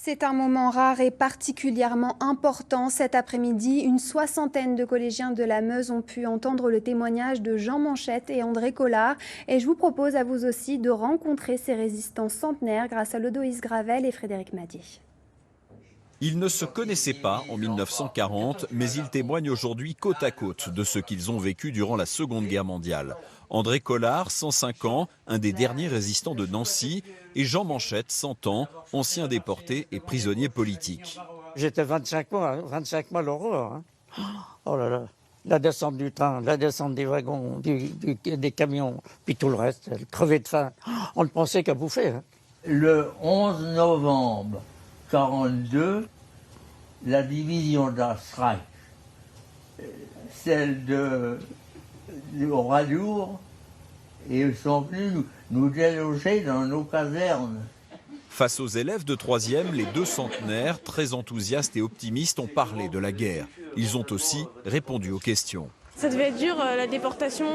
C'est un moment rare et particulièrement important. Cet après-midi, une soixantaine de collégiens de la Meuse ont pu entendre le témoignage de Jean Manchette et André Collard. Et je vous propose à vous aussi de rencontrer ces résistants centenaires grâce à Lodoïs Gravel et Frédéric Madier. Ils ne se connaissaient pas en 1940, mais ils témoignent aujourd'hui côte à côte de ce qu'ils ont vécu durant la Seconde Guerre mondiale. André Collard, 105 ans, un des derniers résistants de Nancy, et Jean Manchette, 100 ans, ancien déporté et prisonnier politique. J'étais 25 mois l'horreur. Hein. Oh là là, la descente du train, la descente des wagons, des camions, puis tout le reste, crever de faim. On ne pensait qu'à bouffer. Hein. Le 11 novembre 1942, la division d'Astrak, celle de Oradour, et ils sont venus nous déloger dans nos casernes. Face aux élèves de 3e, les deux centenaires, très enthousiastes et optimistes, ont parlé de la guerre. Ils ont aussi répondu aux questions. Ça devait être dur, la déportation,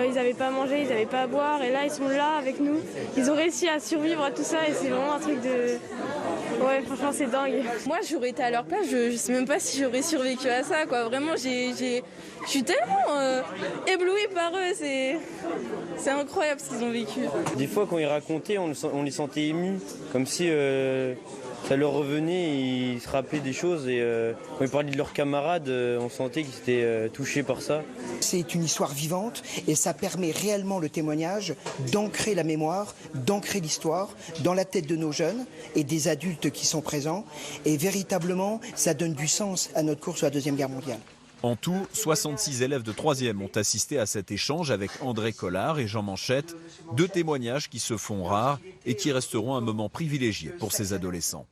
ils n'avaient pas à manger, ils n'avaient pas à boire, et là ils sont là avec nous. Ils ont réussi à survivre à tout ça et c'est vraiment un truc de... Ouais, franchement c'est dingue. Moi j'aurais été à leur place, je sais même pas si j'aurais survécu à ça, quoi. Vraiment, je suis tellement éblouie par eux, c'est incroyable ce qu'ils ont vécu. Des fois quand ils racontaient, on les sentait émus, comme si ça leur revenait, ils se rappelaient des choses et quand ils parlaient de leurs camarades, on sentait qu'ils étaient touchés par ça. C'est une histoire vivante et ça permet réellement le témoignage d'ancrer la mémoire, d'ancrer l'histoire dans la tête de nos jeunes et des adultes qui sont présents. Et véritablement, ça donne du sens à notre course à la Deuxième Guerre mondiale. En tout, 66 élèves de 3e ont assisté à cet échange avec André Collard et Jean Manchette, deux témoignages qui se font rares et qui resteront un moment privilégié pour ces adolescents.